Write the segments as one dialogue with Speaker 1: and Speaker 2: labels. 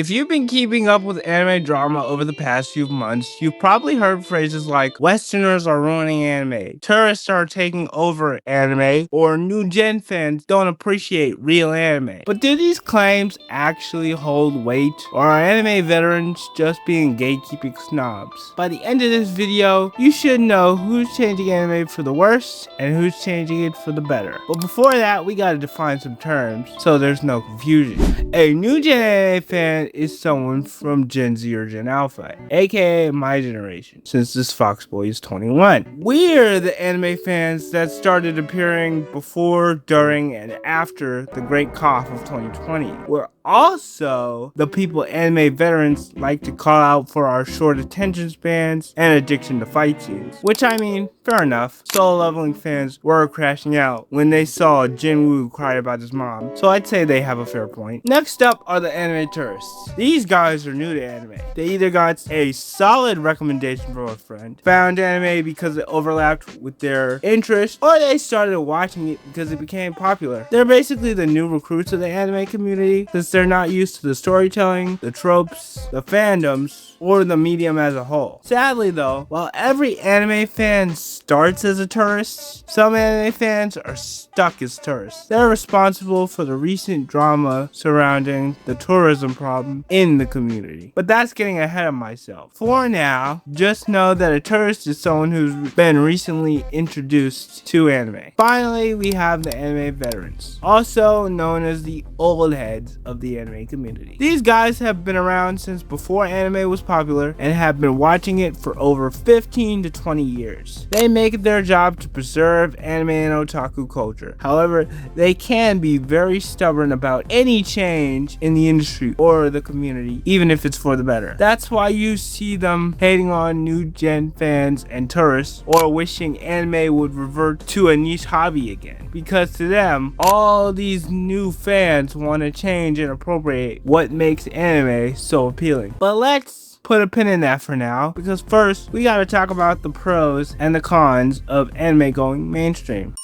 Speaker 1: If you've been keeping up with anime drama over the past few months, you've probably heard phrases like Westerners are ruining anime, tourists are taking over anime, or new gen fans don't appreciate real anime. But do these claims actually hold weight, or are anime veterans just being gatekeeping snobs? By the end of this video, you should know who's changing anime for the worse and who's changing it for the better. But before that, we gotta define some terms so there's no confusion. A new gen anime fan is someone from Gen Z or Gen Alpha, aka my generation, since this Foxboy is 21. We're the anime fans that started appearing before, during, and after the Great Cough of 2020. We're also the people anime veterans like to call out for our short attention spans and addiction to fight scenes. Which, I mean, fair enough. Solo leveling fans were crashing out when they saw Jinwoo cry about his mom, so I'd say they have a fair point. Next up are the anime tourists. These guys are new to anime. They either got a solid recommendation from a friend, found anime because it overlapped with their interest, or they started watching it because it became popular. They're basically the new recruits of the anime community, since they're not used to the storytelling, the tropes, the fandoms, or the medium as a whole. Sadly though, while every anime fan starts as a tourist, some anime fans are stuck as tourists. They're responsible for the recent drama surrounding the tourism problem in the community. But that's getting ahead of myself. For now, just know that a tourist is someone who's been recently introduced to anime. Finally, we have the anime veterans, also known as the old heads of the anime community. These guys have been around since before anime was popular and have been watching it for over 15 to 20 years. They make it their job to preserve anime and otaku culture. However, they can be very stubborn about any change in the industry or the community, even if it's for the better. That's why you see them hating on new gen fans and tourists, or wishing anime would revert to a niche hobby again. Because to them, all these new fans want to change and appropriate what makes anime so appealing. But let's put a pin in that for now, because first we gotta talk about the pros and the cons of anime going mainstream.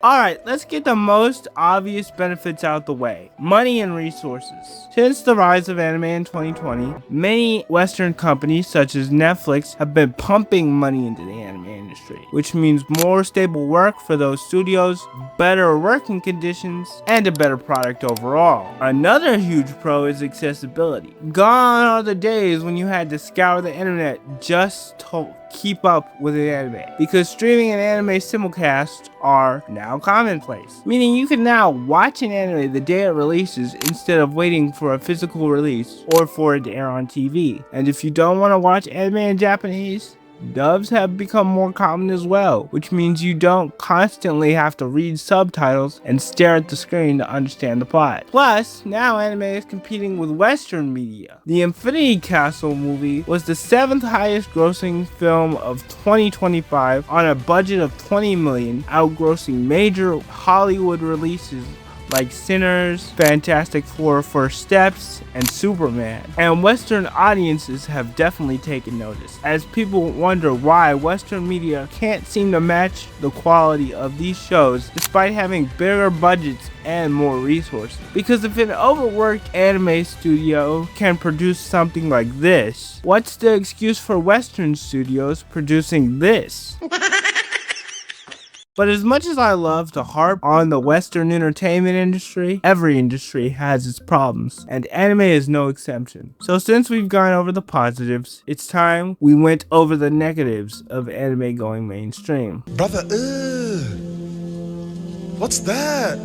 Speaker 1: Alright, let's get the most obvious benefits out the way. Money and resources. Since the rise of anime in 2020, many Western companies such as Netflix have been pumping money into the anime industry, which means more stable work for those studios, better working conditions, and a better product overall. Another huge pro is accessibility. Gone are the days when you had to scour the internet just to keep up with an anime, because streaming and anime simulcasts are now commonplace, meaning you can now watch an anime the day it releases instead of waiting for a physical release or for it to air on TV. And if you don't want to watch anime in Japanese, dubs have become more common as well, which means you don't constantly have to read subtitles and stare at the screen to understand the plot. Plus, now anime is competing with Western media. The Infinity Castle movie was the 7th highest grossing film of 2025 on a budget of $20 million, outgrossing major Hollywood releases like Sinners, Fantastic Four: First Steps, and Superman. And Western audiences have definitely taken notice, as people wonder why Western media can't seem to match the quality of these shows despite having bigger budgets and more resources. Because if an overworked anime studio can produce something like this, what's the excuse for Western studios producing this? But as much as I love to harp on the Western entertainment industry, every industry has its problems, and anime is no exception. So since we've gone over the positives, it's time we went over the negatives of anime going mainstream.
Speaker 2: Brother, what's that?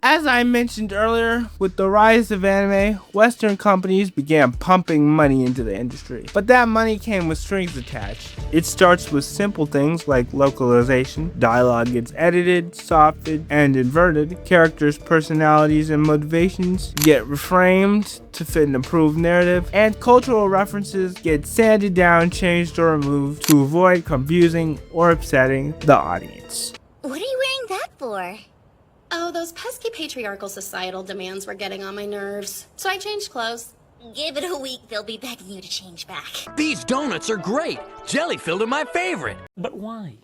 Speaker 1: As I mentioned earlier, with the rise of anime, Western companies began pumping money into the industry. But that money came with strings attached. It starts with simple things like localization, dialogue gets edited, softened, and inverted, characters' personalities and motivations get reframed to fit an improved narrative, and cultural references get sanded down, changed, or removed to avoid confusing or upsetting the audience.
Speaker 3: What are you wearing that for?
Speaker 4: Oh, those pesky patriarchal societal demands were getting on my nerves, so I changed clothes.
Speaker 3: Give it a week, they'll be begging you to change back.
Speaker 5: These donuts are great. Jelly-filled are my favorite.
Speaker 6: But why?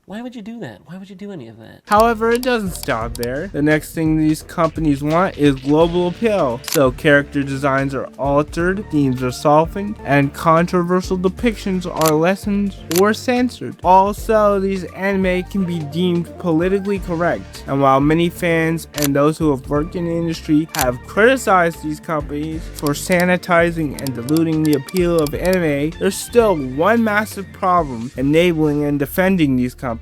Speaker 2: Why would you do that? Why would you do any of that?
Speaker 1: However, it doesn't stop there. The next thing these companies want is global appeal. So character designs are altered, themes are softened, and controversial depictions are lessened or censored. Also, these anime can be deemed politically correct. And while many fans and those who have worked in the industry have criticized these companies for sanitizing and diluting the appeal of anime, there's still one massive problem enabling and defending these companies: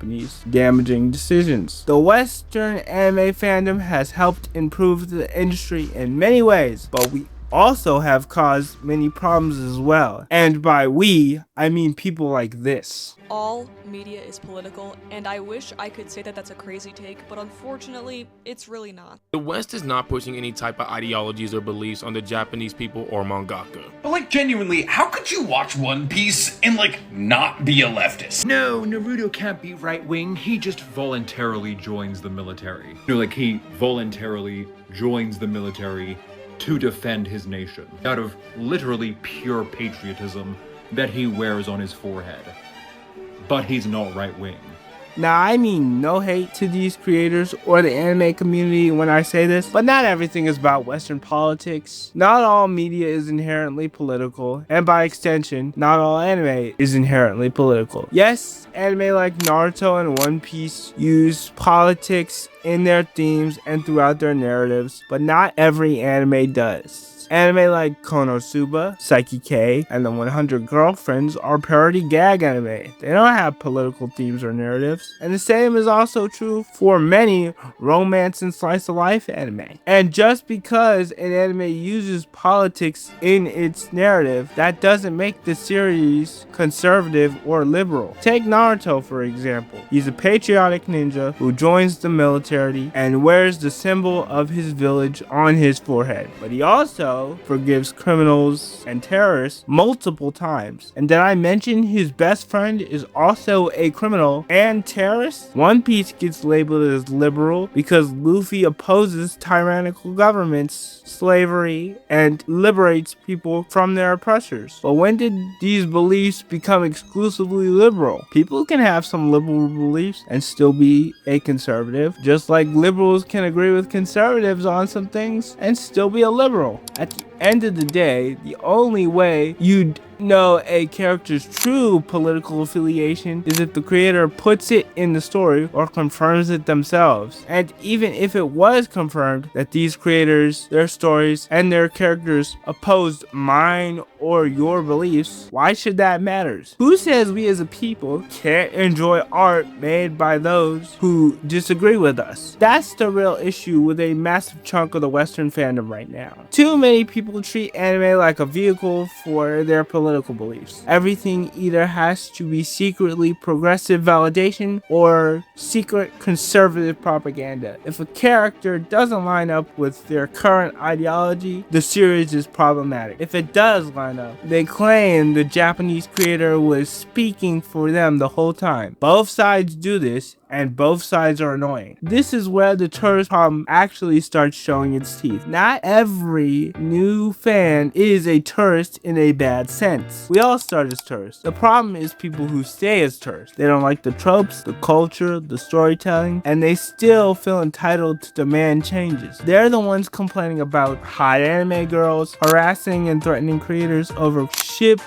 Speaker 1: damaging decisions. The Western anime fandom has helped improve the industry in many ways, but we also have caused many problems as well. And by we, I mean people like this.
Speaker 5: All media is political, and I wish I could say that that's a crazy take, but unfortunately, it's really not.
Speaker 6: The West is not pushing any type of ideologies or beliefs on the Japanese people or mangaka.
Speaker 7: But like, genuinely, how could you watch One Piece and like not be a leftist?
Speaker 8: No, Naruto can't be right-wing, he just voluntarily joins the military. Like, he voluntarily joins the military to defend his nation, out of literally pure patriotism that he wears on his forehead. But he's not right-wing.
Speaker 1: Now, I mean no hate to these creators or the anime community when I say this, but not everything is about Western politics. Not all media is inherently political, and by extension, not all anime is inherently political. Yes, anime like Naruto and One Piece use politics in their themes and throughout their narratives, but not every anime does. Anime like Konosuba, Psyche K, and the 100 Girlfriends are parody gag anime. They don't have political themes or narratives. And the same is also true for many romance and slice of life anime. And just because an anime uses politics in its narrative, that doesn't make the series conservative or liberal. Take Naruto for example. He's a patriotic ninja who joins the military and wears the symbol of his village on his forehead. But he also forgives criminals and terrorists multiple times. And did I mention his best friend is also a criminal and terrorist? One Piece gets labeled as liberal because Luffy opposes tyrannical governments, slavery, and liberates people from their oppressors. But when did these beliefs become exclusively liberal? People can have some liberal beliefs and still be a conservative, just like liberals can agree with conservatives on some things and still be a liberal. At the end of the day, the only way you'd know a character's true political affiliation is if the creator puts it in the story or confirms it themselves. And even if it was confirmed that these creators, their stories, and their characters opposed mine or your beliefs, why should that matter? Who says we as a people can't enjoy art made by those who disagree with us? That's the real issue with a massive chunk of the Western fandom right now. Too many people treat anime like a vehicle for their political beliefs. Everything either has to be secretly progressive validation or secret conservative propaganda. If a character doesn't line up with their current ideology, the series is problematic. If it does line up, they claim the Japanese creator was speaking for them the whole time. Both sides do this, and both sides are annoying. This is where the tourist problem actually starts showing its teeth. Not every new fan is a tourist in a bad sense. We all start as tourists. The problem is people who stay as tourists. They don't like the tropes, the culture, the storytelling, and they still feel entitled to demand changes. They're the ones complaining about hot anime girls, harassing and threatening creators over ships,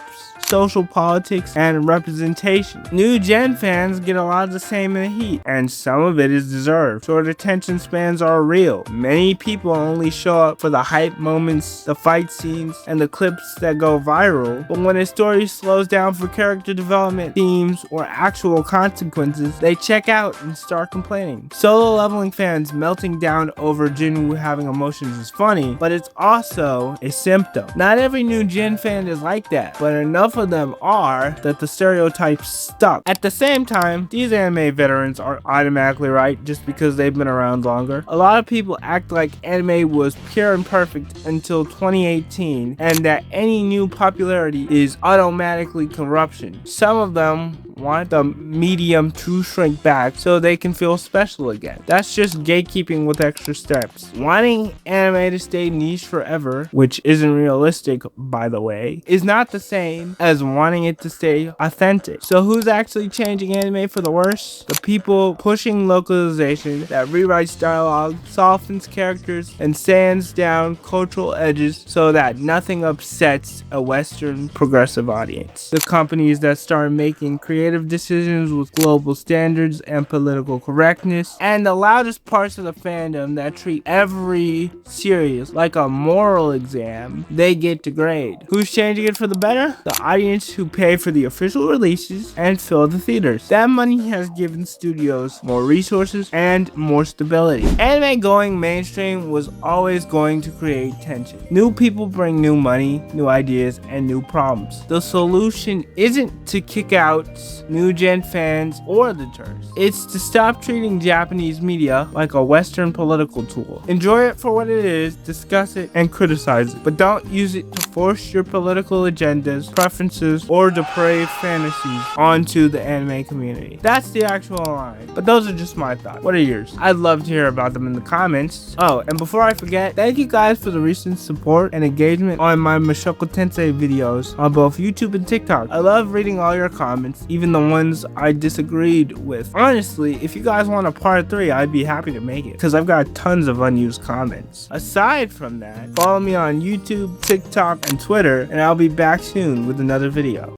Speaker 1: social politics, and representation. New gen fans get a lot of the same in the heat, and some of it is deserved. Short attention spans are real. Many people only show up for the hype moments, the fight scenes, and the clips that go viral, but when a story slows down for character development, themes, or actual consequences, they check out and start complaining. Solo leveling fans melting down over Jinwoo having emotions is funny, but it's also a symptom. Not every new gen fan is like that, but enough of them are that the stereotypes stuck. At the same time, these anime veterans aren't automatically right just because they've been around longer. A lot of people act like anime was pure and perfect until 2018 and that any new popularity is automatically corruption. Some of them want the medium to shrink back so they can feel special again. That's just gatekeeping with extra steps. Wanting anime to stay niche forever, which isn't realistic by the way, is not the same as wanting it to stay authentic. So who's actually changing anime for the worse? The people pushing localization that rewrites dialogue, softens characters, and sands down cultural edges so that nothing upsets a Western progressive audience. The companies that start making creative decisions with global standards and political correctness, and the loudest parts of the fandom that treat every series like a moral exam they get to grade. Who's changing it for the better? The audience who pay for the official releases and fill the theaters. That money has given studios more resources and more stability. Anime going mainstream was always going to create tension. New people bring new money, new ideas, and new problems. The solution isn't to kick out new gen fans or the tourists. It's to stop treating Japanese media like a Western political tool. Enjoy it for what it is, discuss it, and criticize it, but don't use it to force your political agendas, preferences, or depraved fantasies onto the anime community. That's the actual line, but those are just my thoughts. What are yours? I'd love to hear about them in the comments. Oh, and before I forget, thank you guys for the recent support and engagement on my Mushoku Tensei videos on both YouTube and TikTok. I love reading all your comments, even the ones I disagreed with. Honestly, if you guys want a part 3, I'd be happy to make it, because I've got tons of unused comments. Aside from that, follow me on YouTube, TikTok, and Twitter, and I'll be back soon with another video.